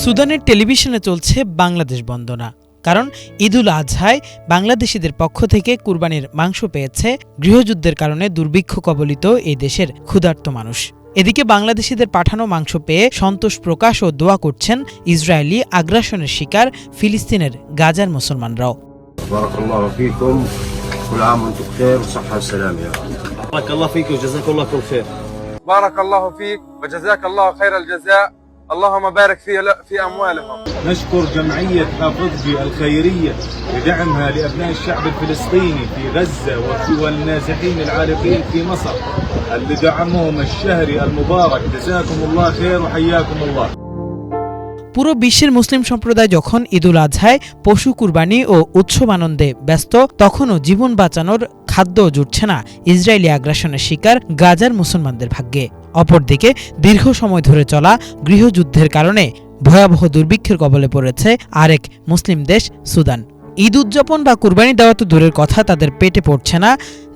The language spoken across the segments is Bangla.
সুদানের টেলিভিশনে চলছে বাংলাদেশ বন্দনা। কারণ ঈদুল আজহায় বাংলাদেশিদের পক্ষ থেকে কুরবানির মাংস পেয়েছে গৃহযুদ্ধের কারণে দুর্ভিক্ষ কবলিত এই দেশের ক্ষুধার্ত মানুষ। এদিকে বাংলাদেশিদের পাঠানো মাংস পেয়ে সন্তোষ প্রকাশ ও দোয়া করছেন ইসরায়েলি আগ্রাসনের শিকার ফিলিস্তিনের গাজার মুসলমানরাও। بارك الله فيك وجزاك الله خير الجزاء اللهم بارك في أموالهم. نشكر جمعية حافظجي الخيرية لدعمها لأبناء الشعب الفلسطيني في غزة والنازحين العالقين في مصر اللي دعمهم الشهري المبارك. جزاكم الله خير وحياكم الله. পুরো বিশ্বের মুসলিম সম্প্রদায় যখন ঈদুল আজহায় পশু কুরবানি ও উৎসব আনন্দে ব্যস্ত, তখনও জীবন বাঁচানোর খাদ্য জুটছে না ইসরায়েলি আগ্রাসনের শিকার গাজার মুসলমানদের ভাগ্যে। অপরদিকে দীর্ঘ সময় ধরে চলা গৃহযুদ্ধের কারণে ভয়াবহ দুর্ভিক্ষের কবলে পড়েছে আরেক মুসলিম দেশ সুদান। ঈদ উদযাপন বা কুরবানি দেওয়া তো দূরের কথা, তাদের পেটে পড়ছে না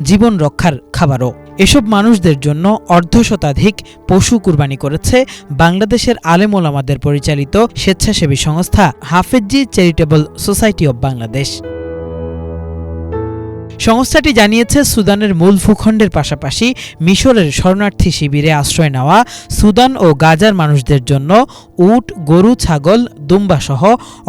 জীবন রক্ষার খাবারও। এসব মানুষদের জন্য অর্ধশতাধিক পশু কুরবানি করেছে বাংলাদেশের আলেম ওলামাদের পরিচালিত স্বেচ্ছাসেবী সংস্থা হাফেজজি চ্যারিটেবল সোসাইটি অব বাংলাদেশ। সংস্থাটি জানিয়েছে, সুদানের মূল ভূখণ্ডের পাশাপাশি মিশরের শরণার্থী শিবিরে আশ্রয় নেওয়া সুদান ও গাজার মানুষদের জন্য উট, গরু, ছাগল, দুম্বা সহ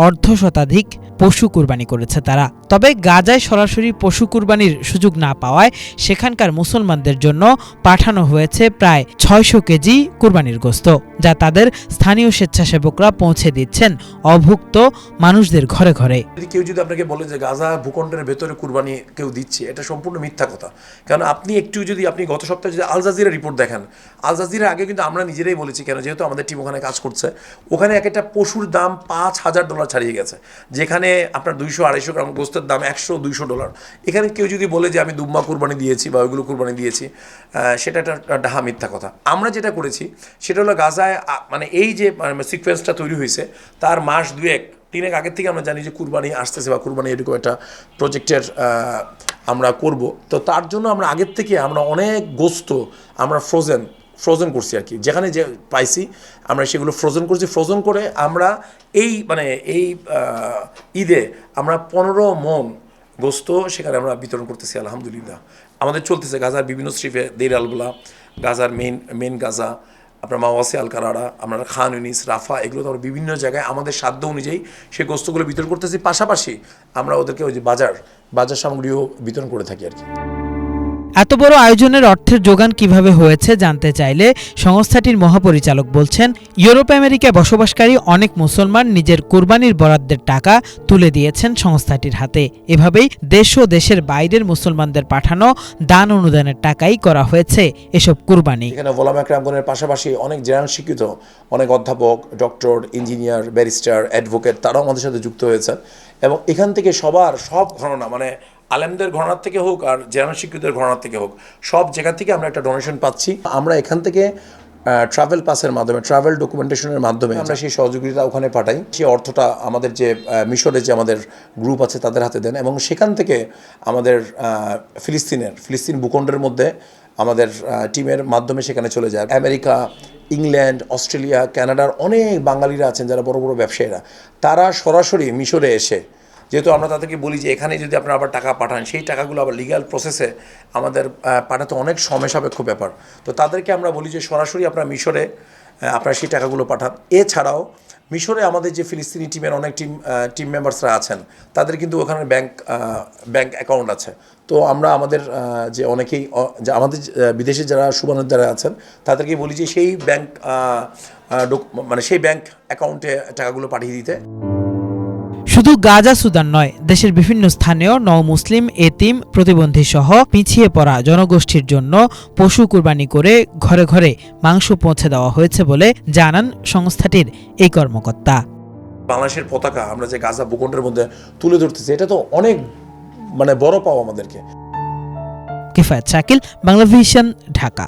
অর্ধশতাধিক পশু কুরবানি করেছে তারা। তবে গাজায় সরাসরি পশু কুরবানির সুযোগ না পাওয়ায় সেখানকার মুসলমানদের জন্য পাঠানো হয়েছে প্রায় ৬০০ কেজি কুরবানির গোশত, যা তাদের স্থানীয় স্বেচ্ছাসেবকরা পৌঁছে দিচ্ছেন অভুক্ত মানুষদের ঘরে ঘরে। কেউ যদি আপনাকে বলে যে গাজা ভূখণ্ডের ভেতরে কুরবানি কেউ দিচ্ছে, এটা সম্পূর্ণ মিথ্যা কথা। কারণ আপনি গত সপ্তাহে যদি আল জাজিরা রিপোর্ট দেখেন, আল জাজিরা আগে কিন্তু আমরা নিজেরাই বলেছি, কেন যেহেতু আমাদের টিম ওখানে কাজ করছে, ওখানে এক একটা পশুর দাম $৫,০০০ ছাড়িয়ে গেছে, যেখানে আপনার ২০০-২৫০ গ্রাম গোস্তের দাম $100-200। এখানে কেউ যদি বলে যে আমি দুম্বা কুরবানি দিয়েছি বা ওইগুলো কুরবানি দিয়েছি, সেটা একটা ডাহা মিথ্যা কথা। আমরা যেটা করেছি সেটা হলো গাজায় মানে এই যে সিকোয়েন্সটা তৈরি হয়েছে, তার মাস 2-3 আগের থেকে আমরা জানি যে কুরবানি আসতেছে বা কুরবানি এরকম একটা প্রজেক্টের আমরা করব। তো তার জন্য আমরা আগের থেকে আমরা অনেক গোস্ত আমরা ফ্রোজেন করছি আর কি, যেখানে যে পাইছি আমরা সেগুলো ফ্রোজেন করছি। ফ্রোজেন করে আমরা এই ঈদে আমরা 15 মণ গোস্ত সেখানে আমরা বিতরণ করতেছি আলহামদুলিল্লাহ। আমাদের চলতেছে গাজার বিভিন্ন স্ট্রিপে, দের আলবলা, গাজার মেন গাজা, আপনার মাওয়াসি আল কারারা, আমরা খান ইউনিস, রাফা, এগুলো তো আমরা বিভিন্ন জায়গায় আমাদের সাধ্য অনুযায়ী সেই গোস্তগুলো বিতরণ করতেছি। পাশাপাশি আমরা ওদেরকে ওই যে বাজার সামগ্রীও বিতরণ করে থাকি আর কি। এত বড় আয়োজনের অর্থের যোগান কিভাবে হয়েছে জানতে চাইলে সংস্থাটির মহাপরিচালক বলছেন, ইউরোপ আমেরিকায় বসবাসকারী অনেক মুসলমান নিজের কুরবানির বরাদ্দের টাকা তুলে দিয়েছেন সংস্থাটির হাতে। এভাবেই দেশ ও দেশের বাইরের মুসলমানদের পাঠানো দান অনুদানের টাকাই করা হয়েছে এসব কুরবানি। এখানে ওলামা একরামগণের পাশাপাশি অনেক জেনারেল শিক্ষিত অনেক অধ্যাপক, ডক্টর, ইঞ্জিনিয়ার, ব্যারিস্টার, অ্যাডভোকেট, তারাও আমাদের সাথে যুক্ত হয়েছেন। এবং এখান থেকে সব ঘটনা, মানে আলেমদের ঘটনার থেকে হোক আর জেনারেল শিক্ষিতদের ঘটনার থেকে হোক, সব জায়গা থেকে আমরা একটা ডোনেশন পাচ্ছি। আমরা এখান থেকে ট্রাভেল পাসের মাধ্যমে, ট্রাভেল ডকুমেন্টেশনের মাধ্যমে আমরা সেই সহযোগিতা ওখানে পাঠাই। সেই অর্থটা আমাদের যে মিশরে যে আমাদের গ্রুপ আছে তাদের হাতে দেন, এবং সেখান থেকে আমাদের ফিলিস্তিন ভূখণ্ডের মধ্যে আমাদের টিমের মাধ্যমে সেখানে চলে যায়। আমেরিকা, ইংল্যান্ড, অস্ট্রেলিয়া, কানাডার অনেক বাঙালিরা আছেন যারা বড় বড় ব্যবসায়ীরা, তারা সরাসরি মিশরে এসে, যেহেতু আমরা তাদেরকে বলি যে এখানে যদি আপনারা আবার টাকা পাঠান, সেই টাকাগুলো আবার লিগ্যাল প্রসেসে আমাদের পাঠাতে অনেক সময় সাপেক্ষ ব্যাপার। তো তাদেরকে আমরা বলি যে সরাসরি আপনারা মিশরে আপনারা সেই টাকাগুলো পাঠান। এছাড়াও মিশরে আমাদের যে ফিলিস্তিনি টিমের অনেক টিম মেম্বার্সরা আছেন, তাদের কিন্তু ওখানে ব্যাংক অ্যাকাউন্ট আছে। তো আমরা আমাদের যে অনেকেই আমাদের বিদেশে যারা শুভানুদ্ধারে আছেন, তাদেরকে বলি যে সেই ব্যাংক অ্যাকাউন্টে টাকাগুলো পাঠিয়ে দিতে। শুধু গাজা সুদান নয়, দেশের বিভিন্ন স্থানেও মুসলিম, এতিম, প্রতিবন্ধী সহ পিছিয়ে পড়া জনগোষ্ঠীর জন্য পশু কুরবানি করে ঘরে ঘরে মাংস পৌঁছে দেওয়া হয়েছে বলে জানান সংস্থাটির এই কর্মকর্তা। বাংলাদেশের পতাকা আমরা যে গাজা ভূখণ্ডের মধ্যে তুলে ধরতেছি, এটা তো অনেক বড় পাওয়া আমাদেরকে। কিফায়েত শাকিল, বাংলাভিশন, ঢাকা।